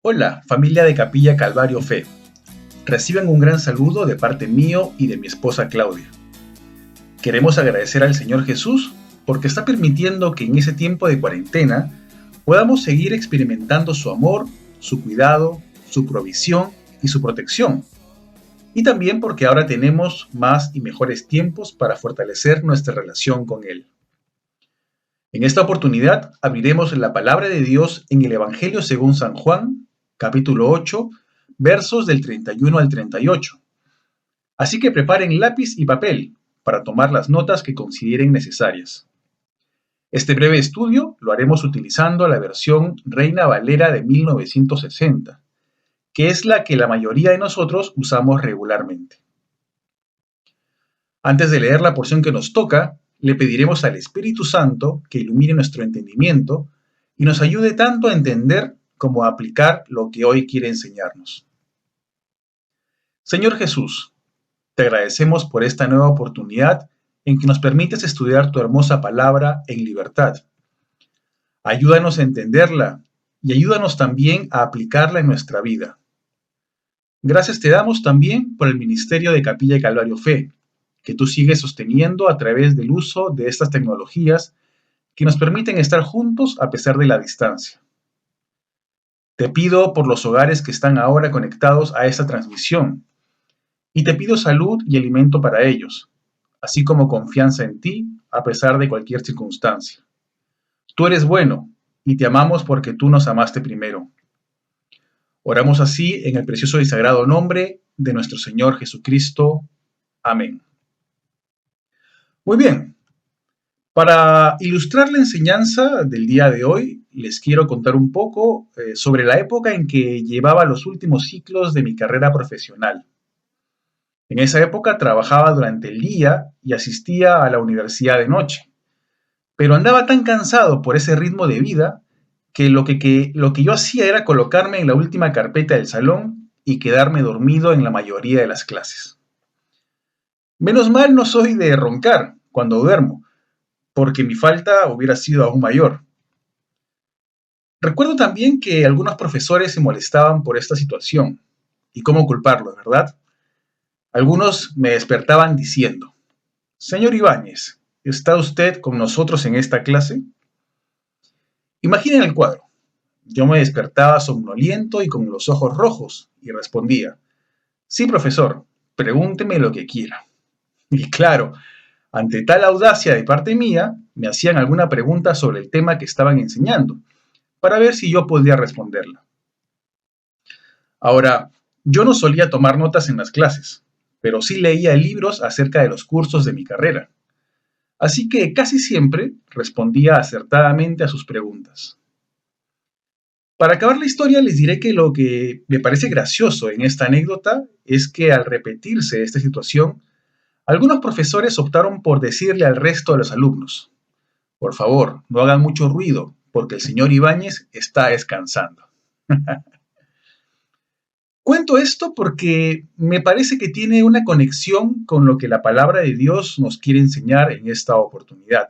Hola, familia de Capilla Calvario Fe. Reciban un gran saludo de parte mío y de mi esposa Claudia. Queremos agradecer al Señor Jesús porque está permitiendo que en ese tiempo de cuarentena podamos seguir experimentando su amor, su cuidado, su provisión y su protección. Y también porque ahora tenemos más y mejores tiempos para fortalecer nuestra relación con Él. En esta oportunidad abriremos la palabra de Dios en el Evangelio según San Juan, capítulo 8, versos del 31 al 38. Así que preparen lápiz y papel para tomar las notas que consideren necesarias. Este breve estudio lo haremos utilizando la versión Reina Valera de 1960, que es la que la mayoría de nosotros usamos regularmente. Antes de leer la porción que nos toca, le pediremos al Espíritu Santo que ilumine nuestro entendimiento y nos ayude tanto a entender como a aplicar lo que hoy quiere enseñarnos. Señor Jesús, te agradecemos por esta nueva oportunidad en que nos permites estudiar tu hermosa palabra en libertad. Ayúdanos a entenderla y ayúdanos también a aplicarla en nuestra vida. Gracias te damos también por el ministerio de Capilla Calvario Fe, que tú sigues sosteniendo a través del uso de estas tecnologías que nos permiten estar juntos a pesar de la distancia. Te pido por los hogares que están ahora conectados a esta transmisión y te pido salud y alimento para ellos, así como confianza en ti a pesar de cualquier circunstancia. Tú eres bueno y te amamos porque tú nos amaste primero. Oramos así en el precioso y sagrado nombre de nuestro Señor Jesucristo. Amén. Muy bien, para ilustrar la enseñanza del día de hoy, les quiero contar un poco sobre la época en que llevaba los últimos ciclos de mi carrera profesional. En esa época trabajaba durante el día y asistía a la universidad de noche, pero andaba tan cansado por ese ritmo de vida que lo que yo hacía era colocarme en la última carpeta del salón y quedarme dormido en la mayoría de las clases. Menos mal no soy de roncar cuando duermo, porque mi falta hubiera sido aún mayor. Recuerdo también que algunos profesores se molestaban por esta situación. ¿Y cómo culparlos, verdad? Algunos me despertaban diciendo: Señor Ibáñez, ¿está usted con nosotros en esta clase? Imaginen el cuadro. Yo me despertaba somnoliento y con los ojos rojos y respondía: Sí, profesor, pregúnteme lo que quiera. Y claro, ante tal audacia de parte mía, me hacían alguna pregunta sobre el tema que estaban enseñando, para ver si yo podía responderla. Ahora, yo no solía tomar notas en las clases, pero sí leía libros acerca de los cursos de mi carrera. Así que casi siempre respondía acertadamente a sus preguntas. Para acabar la historia, les diré que lo que me parece gracioso en esta anécdota es que al repetirse esta situación, algunos profesores optaron por decirle al resto de los alumnos: por favor, no hagan mucho ruido, porque el señor Ibáñez está descansando. Cuento esto porque me parece que tiene una conexión con lo que la palabra de Dios nos quiere enseñar en esta oportunidad.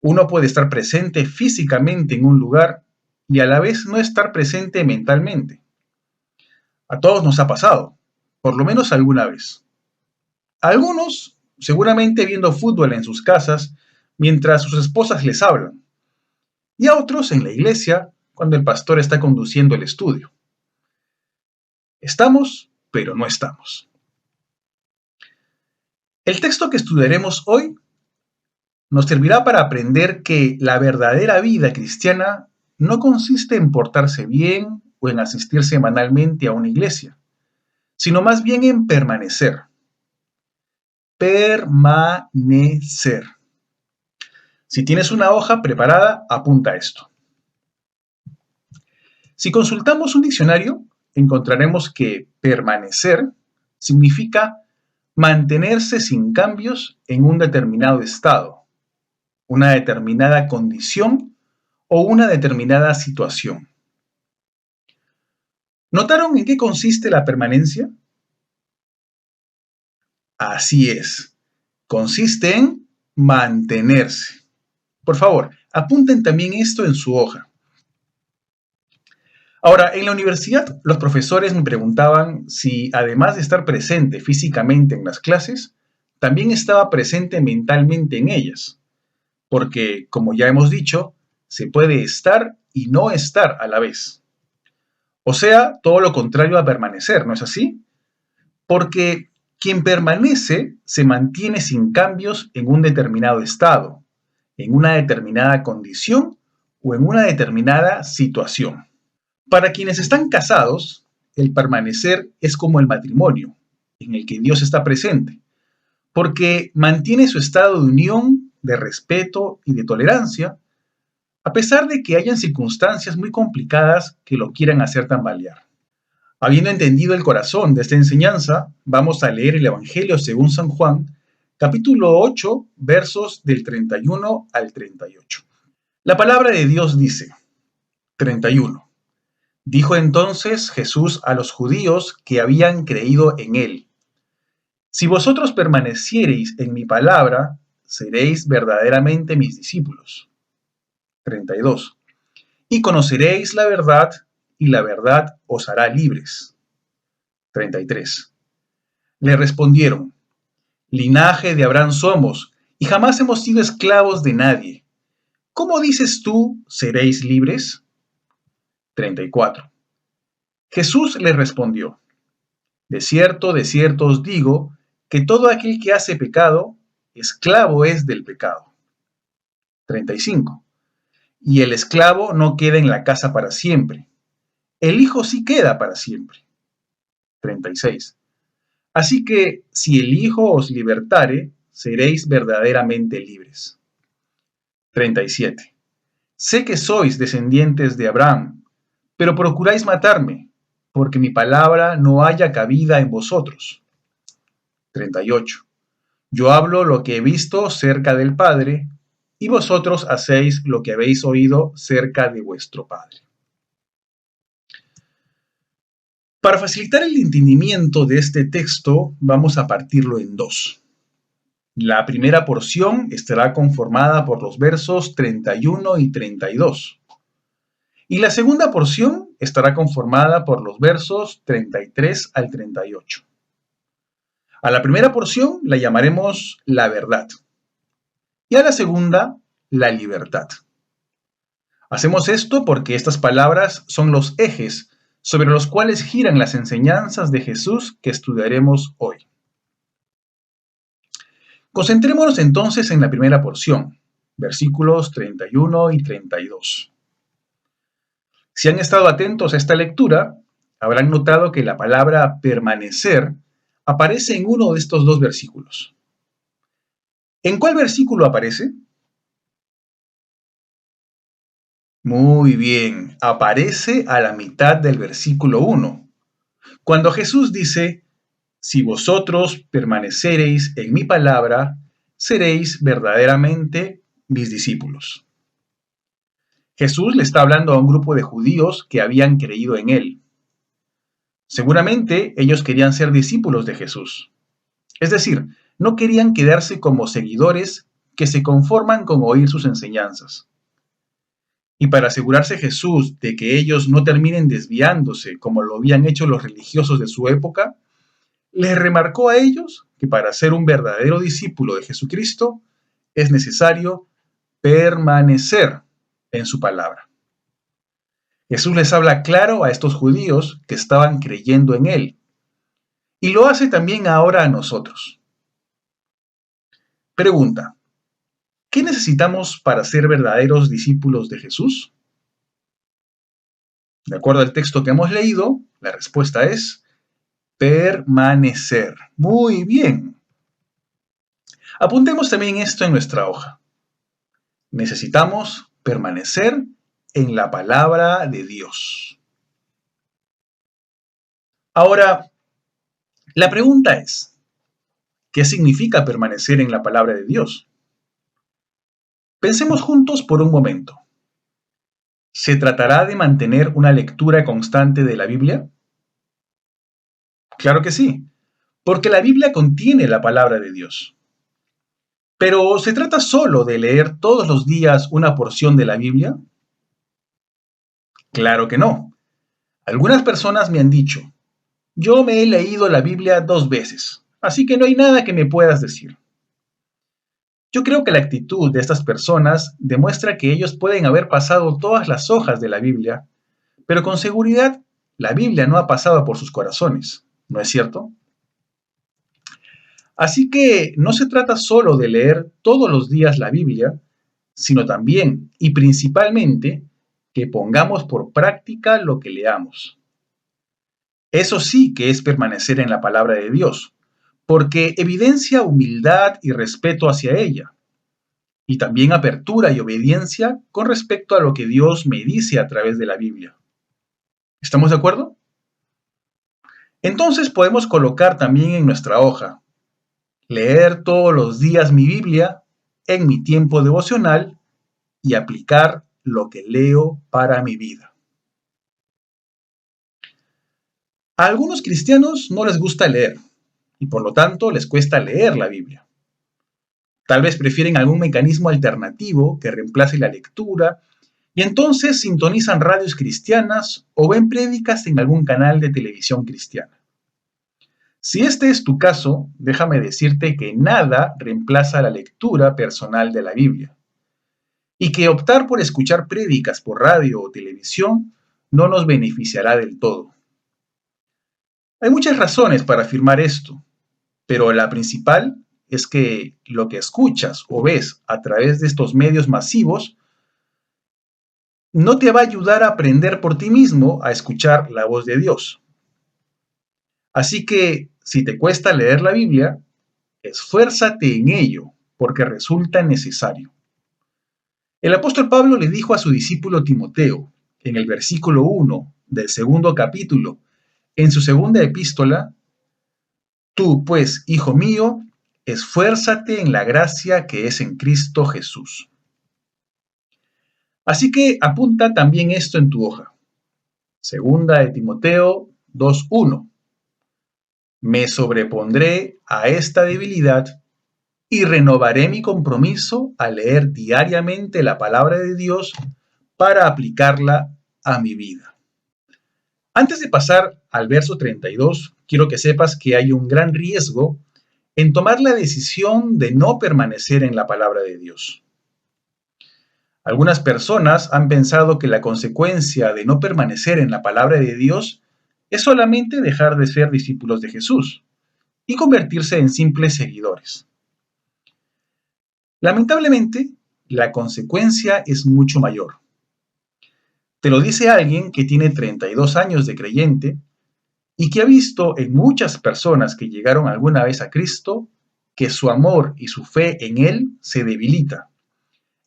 Uno puede estar presente físicamente en un lugar y a la vez no estar presente mentalmente. A todos nos ha pasado, por lo menos alguna vez. Algunos seguramente viendo fútbol en sus casas mientras sus esposas les hablan, y a otros en la iglesia cuando el pastor está conduciendo el estudio. Estamos, pero no estamos. El texto que estudiaremos hoy nos servirá para aprender que la verdadera vida cristiana no consiste en portarse bien o en asistir semanalmente a una iglesia, sino más bien en permanecer. Permanecer. Si tienes una hoja preparada, apunta esto. Si consultamos un diccionario, encontraremos que permanecer significa mantenerse sin cambios en un determinado estado, una determinada condición o una determinada situación. ¿Notaron en qué consiste la permanencia? Así es, consiste en mantenerse. Por favor, apunten también esto en su hoja. Ahora, en la universidad, los profesores me preguntaban si, además de estar presente físicamente en las clases, también estaba presente mentalmente en ellas, porque, como ya hemos dicho, se puede estar y no estar a la vez. O sea, todo lo contrario a permanecer, ¿no es así? Porque quien permanece se mantiene sin cambios en un determinado estado, en una determinada condición o en una determinada situación. Para quienes están casados, el permanecer es como el matrimonio, en el que Dios está presente, porque mantiene su estado de unión, de respeto y de tolerancia, a pesar de que hayan circunstancias muy complicadas que lo quieran hacer tambalear. Habiendo entendido el corazón de esta enseñanza, vamos a leer el Evangelio según San Juan, capítulo 8, versos del 31 al 38. La palabra de Dios dice, 31. Dijo entonces Jesús a los judíos que habían creído en él, si vosotros permaneciereis en mi palabra, seréis verdaderamente mis discípulos. 32. Y conoceréis la verdad, y la verdad os hará libres. 33. Le respondieron, linaje de Abraham somos, y jamás hemos sido esclavos de nadie. ¿Cómo dices tú, seréis libres? 34. Jesús le respondió, de cierto os digo, que todo aquel que hace pecado, esclavo es del pecado. 35. Y el esclavo no queda en la casa para siempre. El Hijo sí queda para siempre. 36. Así que si el Hijo os libertare, seréis verdaderamente libres. 37. Sé que sois descendientes de Abraham, pero procuráis matarme, porque mi palabra no haya cabida en vosotros. 38. Yo hablo lo que he visto cerca del Padre, y vosotros hacéis lo que habéis oído cerca de vuestro Padre. Para facilitar el entendimiento de este texto, vamos a partirlo en dos. La primera porción estará conformada por los versos 31 y 32. Y la segunda porción estará conformada por los versos 33 al 38. A la primera porción la llamaremos la verdad y a la segunda la libertad. Hacemos esto porque estas palabras son los ejes sobre los cuales giran las enseñanzas de Jesús que estudiaremos hoy. Concentrémonos entonces en la primera porción, versículos 31 y 32. Si han estado atentos a esta lectura, habrán notado que la palabra permanecer aparece en uno de estos dos versículos. ¿En cuál versículo aparece? Muy bien, aparece a la mitad del versículo 1, cuando Jesús dice, si vosotros permanecereis en mi palabra, seréis verdaderamente mis discípulos. Jesús le está hablando a un grupo de judíos que habían creído en él. Seguramente ellos querían ser discípulos de Jesús. Es decir, no querían quedarse como seguidores que se conforman con oír sus enseñanzas. Y para asegurarse Jesús de que ellos no terminen desviándose como lo habían hecho los religiosos de su época, les remarcó a ellos que para ser un verdadero discípulo de Jesucristo es necesario permanecer en su palabra. Jesús les habla claro a estos judíos que estaban creyendo en él, y lo hace también ahora a nosotros. Pregunta, ¿qué necesitamos para ser verdaderos discípulos de Jesús? De acuerdo al texto que hemos leído, la respuesta es permanecer. Muy bien. Apuntemos también esto en nuestra hoja. Necesitamos permanecer en la palabra de Dios. Ahora, la pregunta es, ¿qué significa permanecer en la palabra de Dios? Pensemos juntos por un momento. ¿Se tratará de mantener una lectura constante de la Biblia? Claro que sí, porque la Biblia contiene la palabra de Dios. Pero ¿se trata solo de leer todos los días una porción de la Biblia? Claro que no. Algunas personas me han dicho, yo me he leído la Biblia 2 veces, así que no hay nada que me puedas decir. Yo creo que la actitud de estas personas demuestra que ellos pueden haber pasado todas las hojas de la Biblia, pero con seguridad la Biblia no ha pasado por sus corazones, ¿no es cierto? Así que no se trata solo de leer todos los días la Biblia, sino también y principalmente que pongamos por práctica lo que leamos. Eso sí que es permanecer en la palabra de Dios, porque evidencia humildad y respeto hacia ella, y también apertura y obediencia con respecto a lo que Dios me dice a través de la Biblia. ¿Estamos de acuerdo? Entonces podemos colocar también en nuestra hoja, leer todos los días mi Biblia en mi tiempo devocional y aplicar lo que leo para mi vida. A algunos cristianos no les gusta leer y por lo tanto les cuesta leer la Biblia. Tal vez prefieren algún mecanismo alternativo que reemplace la lectura y entonces sintonizan radios cristianas o ven prédicas en algún canal de televisión cristiana. Si este es tu caso, déjame decirte que nada reemplaza la lectura personal de la Biblia y que optar por escuchar prédicas por radio o televisión no nos beneficiará del todo. Hay muchas razones para afirmar esto, pero la principal es que lo que escuchas o ves a través de estos medios masivos no te va a ayudar a aprender por ti mismo a escuchar la voz de Dios. Así que si te cuesta leer la Biblia, esfuérzate en ello, porque resulta necesario. El apóstol Pablo le dijo a su discípulo Timoteo, en el versículo 1 del segundo capítulo, en su segunda epístola, tú, pues, hijo mío, esfuérzate en la gracia que es en Cristo Jesús. Así que apunta también esto en tu hoja. Segunda de Timoteo 2:1. Me sobrepondré a esta debilidad y renovaré mi compromiso a leer diariamente la palabra de Dios para aplicarla a mi vida. Antes de pasar al verso 32, quiero que sepas que hay un gran riesgo en tomar la decisión de no permanecer en la palabra de Dios. Algunas personas han pensado que la consecuencia de no permanecer en la palabra de Dios es solamente dejar de ser discípulos de Jesús y convertirse en simples seguidores. Lamentablemente, la consecuencia es mucho mayor. Te lo dice alguien que tiene 32 años de creyente y que ha visto en muchas personas que llegaron alguna vez a Cristo que su amor y su fe en Él se debilita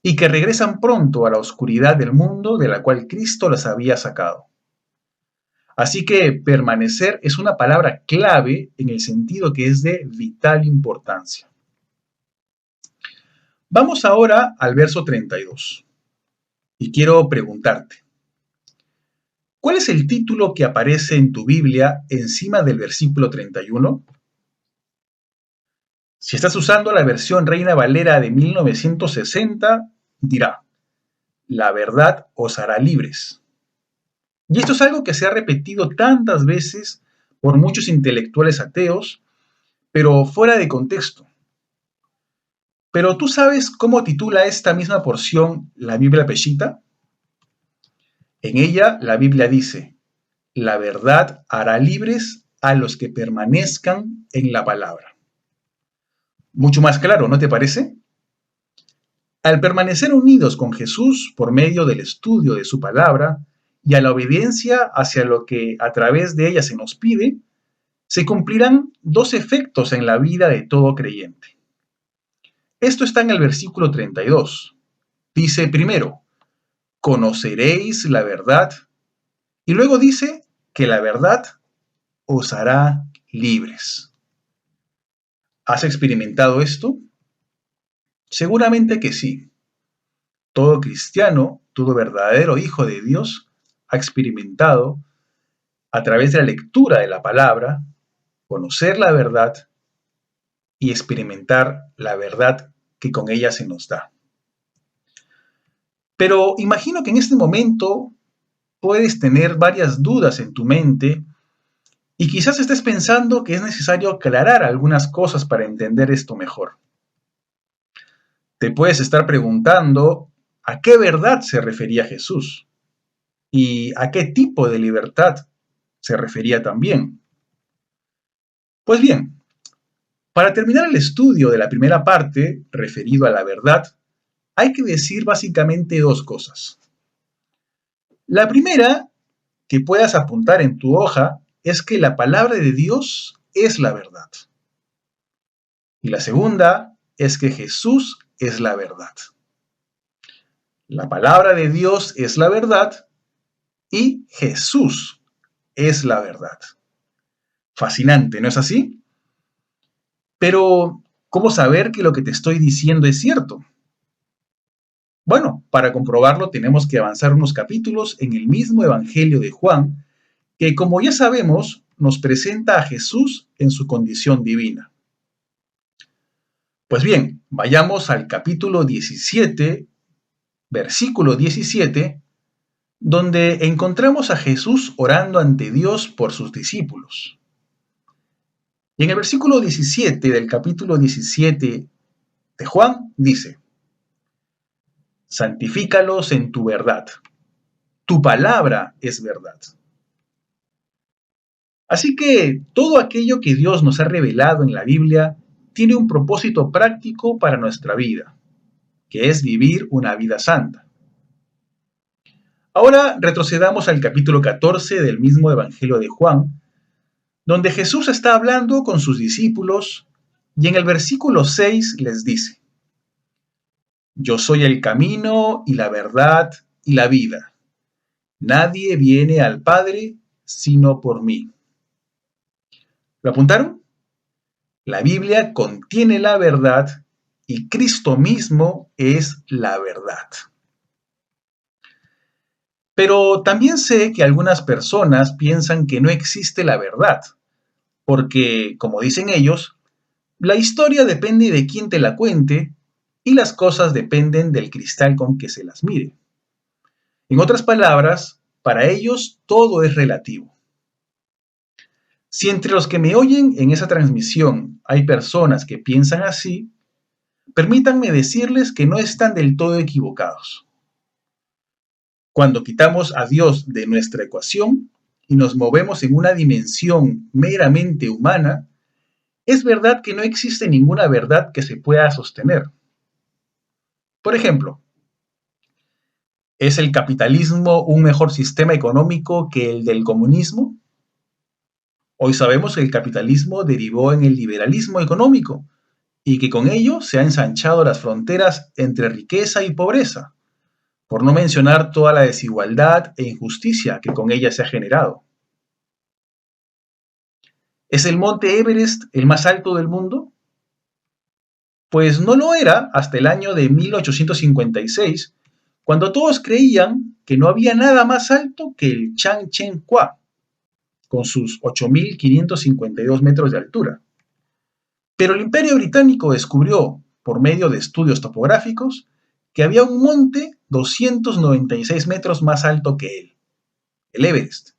y que regresan pronto a la oscuridad del mundo de la cual Cristo los había sacado. Así que permanecer es una palabra clave en el sentido que es de vital importancia. Vamos ahora al verso 32 y quiero preguntarte, ¿cuál es el título que aparece en tu Biblia encima del versículo 31? Si estás usando la versión Reina Valera de 1960, dirá, la verdad os hará libres. Y esto es algo que se ha repetido tantas veces por muchos intelectuales ateos, pero fuera de contexto. Pero ¿tú sabes cómo titula esta misma porción la Biblia Peshitta? En ella la Biblia dice, la verdad hará libres a los que permanezcan en la palabra. Mucho más claro, ¿no te parece? Al permanecer unidos con Jesús por medio del estudio de su palabra y a la obediencia hacia lo que a través de ella se nos pide, se cumplirán dos efectos en la vida de todo creyente. Esto está en el versículo 32. Dice primero, conoceréis la verdad, y luego dice que la verdad os hará libres. ¿Has experimentado esto? Seguramente que sí. Todo cristiano, todo verdadero hijo de Dios, ha experimentado a través de la lectura de la palabra, conocer la verdad y experimentar la verdad que con ella se nos da. Pero imagino que en este momento puedes tener varias dudas en tu mente y quizás estés pensando que es necesario aclarar algunas cosas para entender esto mejor. Te puedes estar preguntando a qué verdad se refería Jesús y a qué tipo de libertad se refería también. Pues bien, para terminar el estudio de la primera parte, referido a la verdad, hay que decir básicamente dos cosas. La primera, que puedas apuntar en tu hoja, es que la palabra de Dios es la verdad. Y la segunda es que Jesús es la verdad. La palabra de Dios es la verdad y Jesús es la verdad. Fascinante, ¿no es así? Pero, ¿cómo saber que lo que te estoy diciendo es cierto? Bueno, para comprobarlo tenemos que avanzar unos capítulos en el mismo Evangelio de Juan, que como ya sabemos, nos presenta a Jesús en su condición divina. Pues bien, vayamos al capítulo 17, versículo 17, donde encontramos a Jesús orando ante Dios por sus discípulos. Y en el versículo 17 del capítulo 17 de Juan dice: santifícalos en tu verdad, tu palabra es verdad. Así que todo aquello que Dios nos ha revelado en la Biblia tiene un propósito práctico para nuestra vida, que es vivir una vida santa. Ahora retrocedamos al capítulo 14 del mismo Evangelio de Juan, donde Jesús está hablando con sus discípulos y en el versículo 6 les dice: yo soy el camino y la verdad y la vida. Nadie viene al Padre sino por mí. ¿Lo apuntaron? La Biblia contiene la verdad y Cristo mismo es la verdad. Pero también sé que algunas personas piensan que no existe la verdad, porque, como dicen ellos, la historia depende de quién te la cuente y las cosas dependen del cristal con que se las mire. En otras palabras, para ellos todo es relativo. Si entre los que me oyen en esa transmisión hay personas que piensan así, permítanme decirles que no están del todo equivocados. Cuando quitamos a Dios de nuestra ecuación y nos movemos en una dimensión meramente humana, es verdad que no existe ninguna verdad que se pueda sostener. Por ejemplo, ¿es el capitalismo un mejor sistema económico que el del comunismo? Hoy sabemos que el capitalismo derivó en el liberalismo económico y que con ello se han ensanchado las fronteras entre riqueza y pobreza, por no mencionar toda la desigualdad e injusticia que con ella se ha generado. ¿Es el monte Everest el más alto del mundo? Pues no lo era hasta el año de 1856, cuando todos creían que no había nada más alto que el Chiang Cheng-Hua, con sus 8.552 metros de altura. Pero el Imperio Británico descubrió, por medio de estudios topográficos, que había un monte 296 metros más alto que él, el Everest.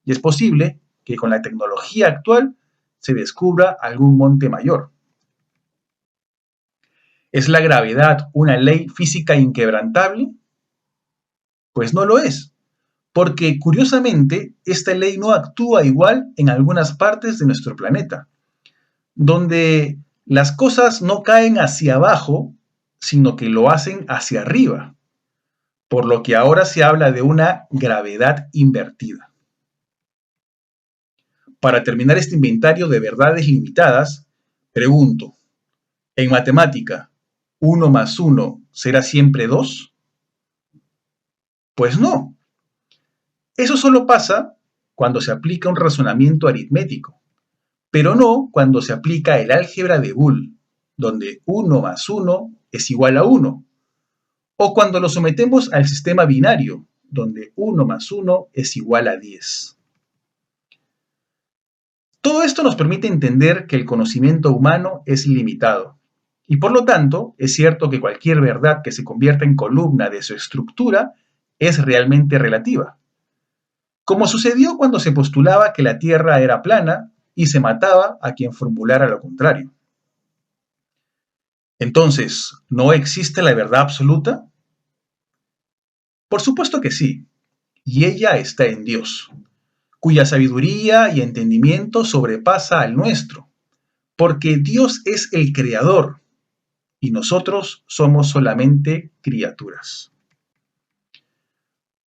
Y es posible que con la tecnología actual se descubra algún monte mayor. ¿Es la gravedad una ley física inquebrantable? Pues no lo es, porque curiosamente esta ley no actúa igual en algunas partes de nuestro planeta, donde las cosas no caen hacia abajo, sino que lo hacen hacia arriba, por lo que ahora se habla de una gravedad invertida. Para terminar este inventario de verdades limitadas, pregunto, en matemática, ¿1 más 1 será siempre 2? Pues no. Eso solo pasa cuando se aplica un razonamiento aritmético, pero no cuando se aplica el álgebra de Boole, donde 1 más 1 es igual a 1, o cuando lo sometemos al sistema binario, donde 1 más 1 es igual a 10. Todo esto nos permite entender que el conocimiento humano es limitado, y por lo tanto es cierto que cualquier verdad que se convierta en columna de su estructura es realmente relativa. como sucedió cuando se postulaba que la Tierra era plana y se mataba a quien formulara lo contrario. Entonces, ¿no existe la verdad absoluta? Por supuesto que sí, y ella está en Dios, cuya sabiduría y entendimiento sobrepasa al nuestro, porque Dios es el creador y nosotros somos solamente criaturas.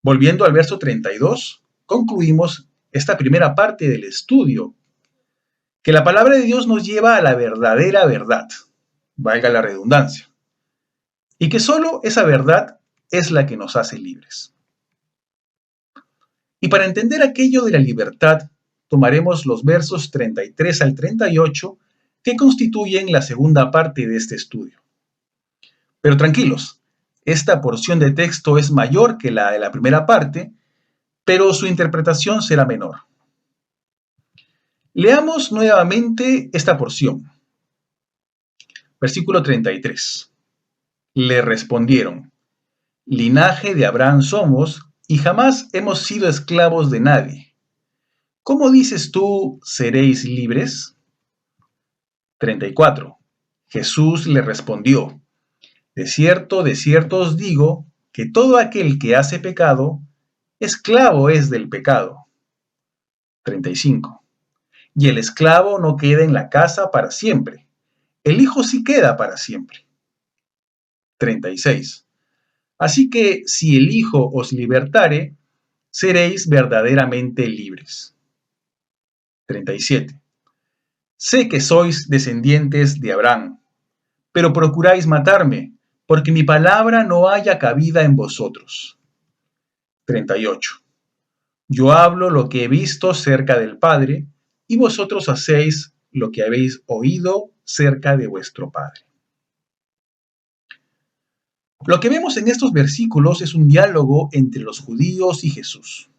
Volviendo al verso 32, concluimos esta primera parte del estudio, que la palabra de Dios nos lleva a la verdadera verdad, valga la redundancia, y que solo esa verdad es la que nos hace libres. Y para entender aquello de la libertad, tomaremos los versos 33 al 38 que constituyen la segunda parte de este estudio. Pero tranquilos, esta porción de texto es mayor que la de la primera parte, pero su interpretación será menor. Leamos nuevamente esta porción. Versículo 33. Le respondieron: linaje de Abraham somos y jamás hemos sido esclavos de nadie. ¿Cómo dices tú, seréis libres? 34. Jesús le respondió: de cierto os digo, que todo aquel que hace pecado, esclavo es del pecado. 35. Y el esclavo no queda en la casa para siempre, el Hijo sí queda para siempre. 36. Así que si el Hijo os libertare, seréis verdaderamente libres. 37. Sé que sois descendientes de Abraham, pero procuráis matarme, porque mi palabra no haya cabida en vosotros. 38. Yo hablo lo que he visto cerca del Padre, y vosotros hacéis lo que habéis oído cerca de vuestro Padre. Lo que vemos en estos versículos es un diálogo entre los judíos y Jesús.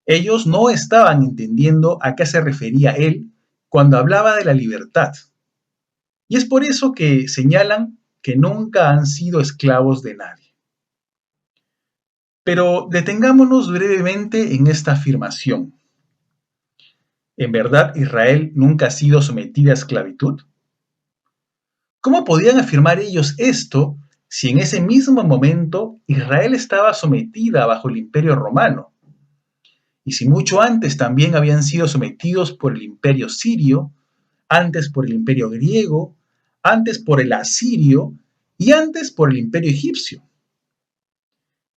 Ellos no estaban entendiendo a qué se refería él cuando hablaba de la libertad. Y es por eso que señalan que nunca han sido esclavos de nadie. Pero detengámonos brevemente en esta afirmación. ¿En verdad Israel nunca ha sido sometida a esclavitud? ¿Cómo podían afirmar ellos esto si en ese mismo momento Israel estaba sometida bajo el Imperio Romano? Y si mucho antes también habían sido sometidos por el Imperio Sirio, antes por el Imperio Griego, antes por el Asirio y antes por el Imperio Egipcio.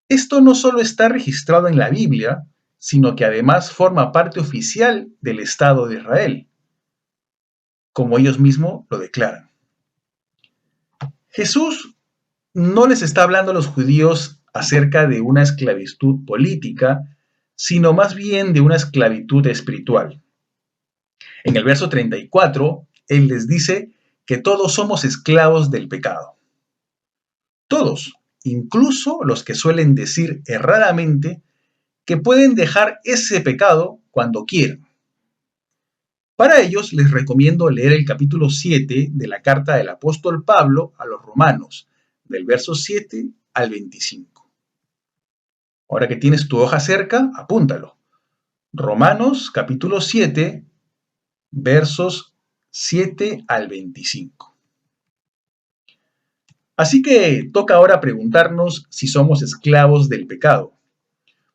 Esto no solo está registrado en la Biblia, sino que además forma parte oficial del Estado de Israel, como ellos mismos lo declaran. Jesús no les está hablando a los judíos acerca de una esclavitud política, sino más bien de una esclavitud espiritual. En el verso 34, Él les dice que todos somos esclavos del pecado. Todos, incluso los que suelen decir erradamente que pueden dejar ese pecado cuando quieran. Para ellos les recomiendo leer el capítulo 7 de la carta del apóstol Pablo a los romanos, del verso 7 al 25. Ahora que tienes tu hoja cerca, apúntalo. Romanos capítulo 7, versos 7 al 25. Así que toca ahora preguntarnos si somos esclavos del pecado,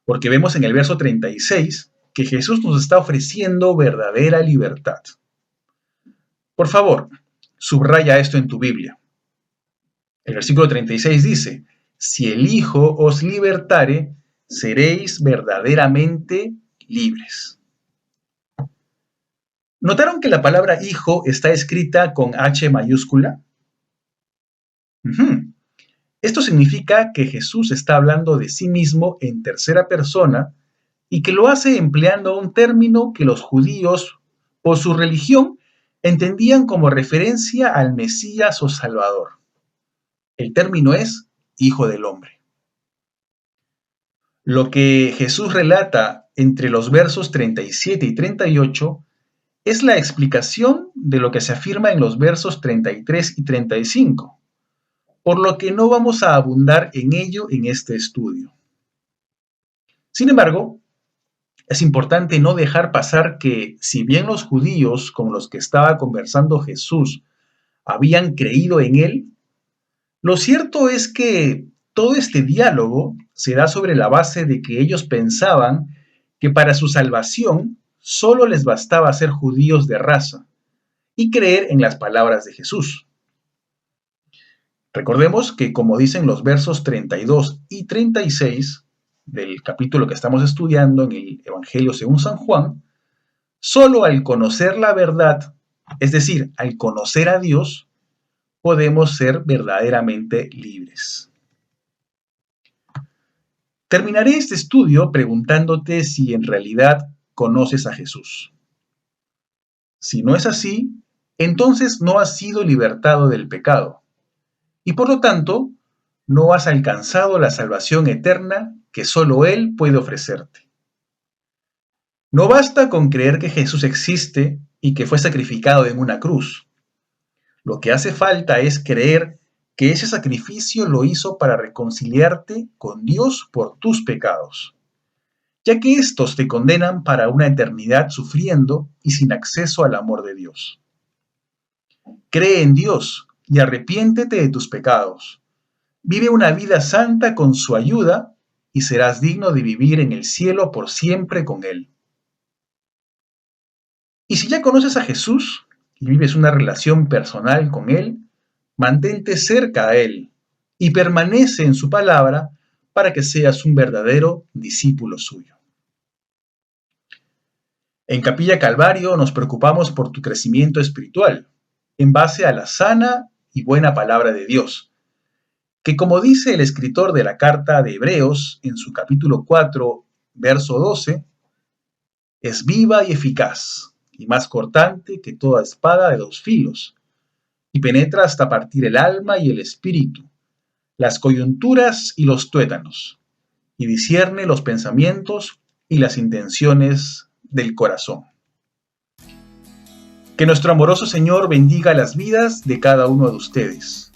porque vemos en el verso 36 que Jesús nos está ofreciendo verdadera libertad. Por favor, subraya esto en tu Biblia. El versículo 36 dice: si el Hijo os libertare, seréis verdaderamente libres. ¿Notaron que la palabra hijo está escrita con H mayúscula? Esto significa que Jesús está hablando de sí mismo en tercera persona y que lo hace empleando un término que los judíos, por su religión, entendían como referencia al Mesías o Salvador. El término es Hijo del Hombre. Lo que Jesús relata entre los versos 37 y 38 es la explicación de lo que se afirma en los versos 33 y 35, por lo que no vamos a abundar en ello en este estudio. Sin embargo, Es importante no dejar pasar que, si bien los judíos con los que estaba conversando Jesús habían creído en él, lo cierto es que todo este diálogo se da sobre la base de que ellos pensaban que para su salvación solo les bastaba ser judíos de raza y creer en las palabras de Jesús. Recordemos que, como dicen los versos 32 y 36 del capítulo que estamos estudiando en el Evangelio según San Juan, solo al conocer la verdad, es decir, al conocer a Dios, podemos ser verdaderamente libres. Terminaré este estudio preguntándote si en realidad conoces a Jesús. Si no es así, entonces no has sido libertado del pecado y por lo tanto no has alcanzado la salvación eterna que solo Él puede ofrecerte. No basta con creer que Jesús existe y que fue sacrificado en una cruz. Lo que hace falta es creer que ese sacrificio lo hizo para reconciliarte con Dios por tus pecados, ya que estos te condenan para una eternidad sufriendo y sin acceso al amor de Dios. Cree en Dios y arrepiéntete de tus pecados. Vive una vida santa con su ayuda y serás digno de vivir en el cielo por siempre con Él. Y si ya conoces a Jesús y vives una relación personal con Él, mantente cerca a Él y permanece en su palabra para que seas un verdadero discípulo suyo. En Capilla Calvario nos preocupamos por tu crecimiento espiritual, en base a la sana y buena palabra de Dios, que, como dice el escritor de la carta de Hebreos en su capítulo 4, verso 12, es viva y eficaz, y más cortante que toda espada de dos filos, y penetra hasta partir el alma y el espíritu, las coyunturas y los tuétanos, y discierne los pensamientos y las intenciones del corazón. Que nuestro amoroso Señor bendiga las vidas de cada uno de ustedes.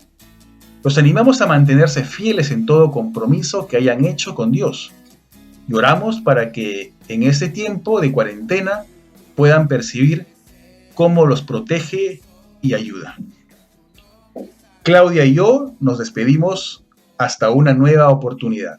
Los animamos a mantenerse fieles en todo compromiso que hayan hecho con Dios. Y oramos para que en este tiempo de cuarentena puedan percibir cómo los protege y ayuda. Claudia y yo nos despedimos hasta una nueva oportunidad.